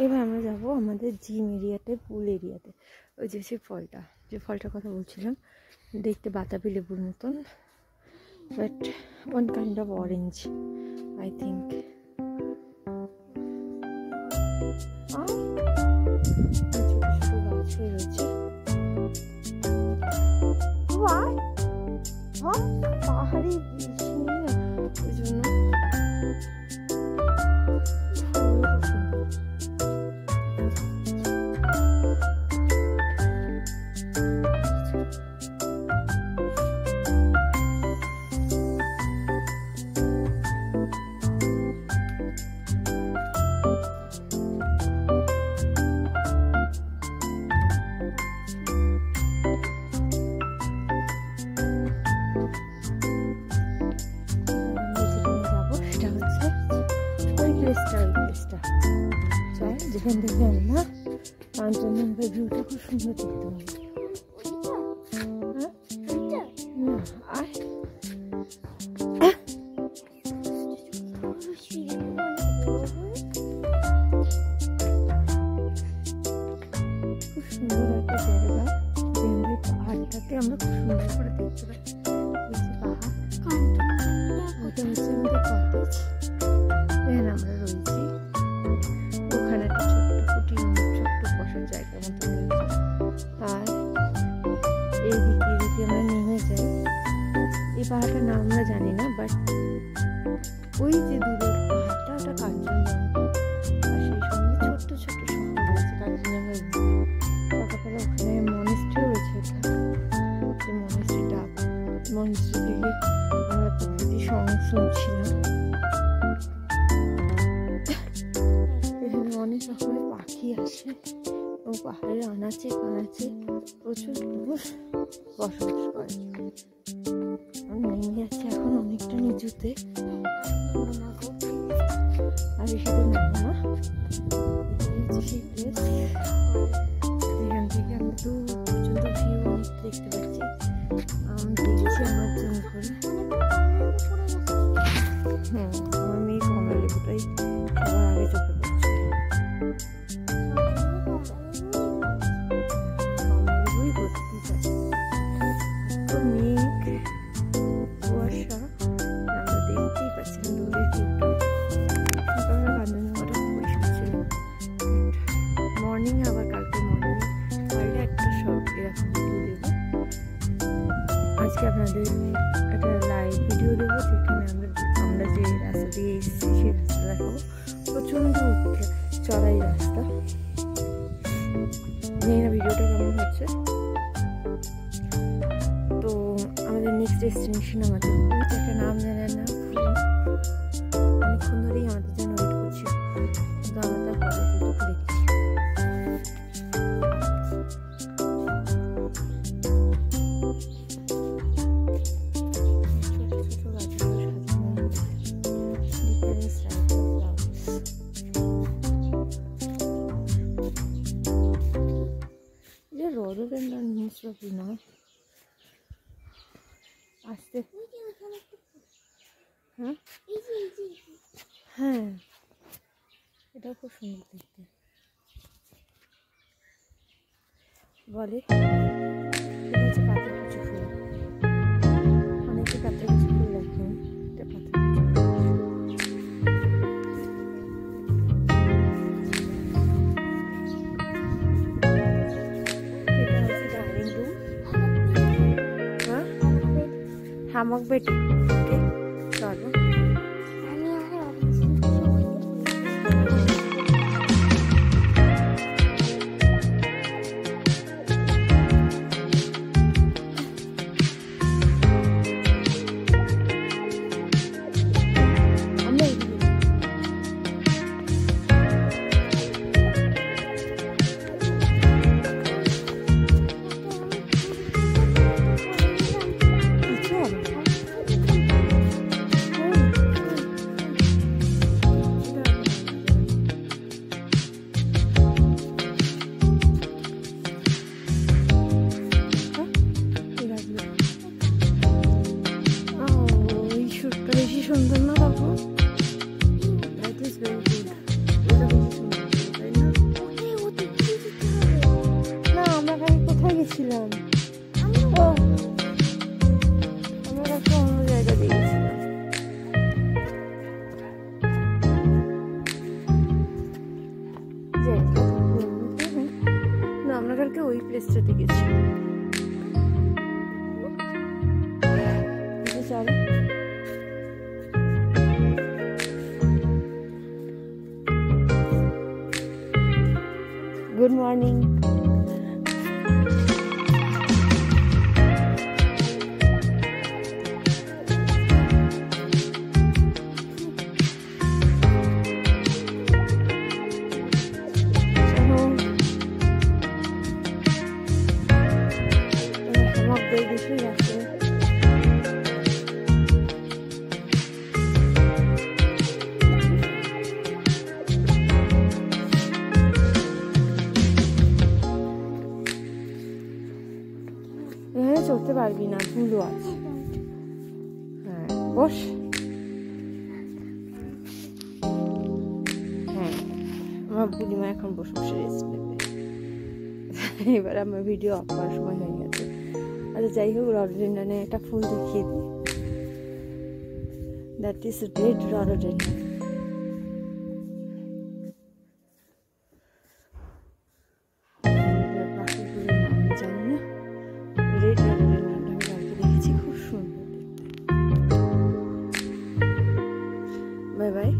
এবার আমরা যাব আমাদের জিম এরিয়াতে, পুল এরিয়াতে। ওই যে সেই ফলটা, যে ফলটার কথা বলছিলাম, দেখতে বাতাবি লেবুর মতন, but one kind of orange I think. আর ছোট ছোট গাছ হয়ে রয়েছে। পাহাড়ি ওই জন্য যেখান থেকে আমরা কাঞ্চনজঙ্ঘার ভিউটা খুব সুন্দর দেখতে পাবো। আর খুব সুন্দর একটা জায়গা, যেখানে পাহাড়টাকে আমরা খুব সুন্দর করে দেখতে পাই। পাহাড় ওটা হচ্ছে আমাদের কটেজ, এখানে আমরা রয়েছি। ওখানে একটা ছোট্ট বসার জায়গার মতো রয়েছে। আর এইদিকে যদি আমরা নেমে যাই, এই পাহাড়টার নাম আমরা জানি না, বাট ওই যে দূরের পাহাড়টা ওটা কাঞ্চনজঙ্ঘা। আর সেই সঙ্গে ছোট্ট ছোট্ট শহর রয়েছে কাঞ্চনজঙ্ঘার। সকালবেলা ওখানে মনেস্ট্রি রয়েছে। ওটা যে মনেস্ট্রি থেকে আমরা প্রকৃতি সং শুনছিলাম। অনেক রকমের পাখি আসে এবং পাহাড়ের আনাচে কানাচে প্রচুর মানুষ বসবাস করে। নেমে যাচ্ছে এখন অনেকটা নিচুতে, আর বেশি দূর নামবো না। সেই প্লেস যেখান থেকে আমি দূর পর্যন্ত ভিউ অনেক দেখতে পাচ্ছি। আমি দেখছি আমার জুম করে। আমার মেয়ে কমলা লেবুটাই সবার আগে চোখে পড়ছে। তো মেঘ কুয়াশা আমরা দেখতেই পাচ্ছিলাম দূরের ভিউটা। সকালবেলা কাঞ্চনজঙ্ঘাটা পরিষ্কার ছিল। মর্নিং আবার কালকে মর্নিং পারলে একটা সব এরকম ভিডিও দেবো। আজকে আপনাদের একটা লাইভ ভিডিও দেবো, যেখানে আমরা যে রাস্তা দিয়ে এসেছি সেই রাস্তা দেখাবো। প্রচণ্ড চড়াই রাস্তা। জানি না ভিডিওটা কেমন হচ্ছে। তো আমাদের নেক্সট ডেস্টিনেশন আমাদের একটা নাম জানেন না, অনেকক্ষণ ধরেই আমাদের জন্য ওয়েট করছিল, কিন্তু আমরা তার ফটো তুলতে দেখেছি। রডোডেন্ড্রন মিশ্রপি নয়, আসতে হ্যাঁ এটাও খুব সুন্দর দেখতে। বলে এটা হচ্ছে পাতাকুচি ফুল, অনেকে পাতাকুচি ফুল রাখে, এটা পাতাকুচি। হামক বেটি ওকে চলো। না আমরা কালকে ওই প্লেসটাতে গেছি। চল গুড মর্নিং। এখানে চড়তে পারবি না, ধুলো আছে। হ্যাঁ বস। হ্যাঁ আমার বুড়িমা এখন বসে বসে রেস্ট নেবে। এবার আমার ভিডিও অফ করার সময় হয়ে গেছে। আচ্ছা যাই হোক, রডোডেন্ড্রনে একটা ফুল দেখিয়ে দিই। That is red rhododendron. পাখিগুলোর নাম জানি না। রেড রডোডেন্ড্রনটা আমি কালকে দেখেছি, খুব সুন্দর দেখতে। Bye bye.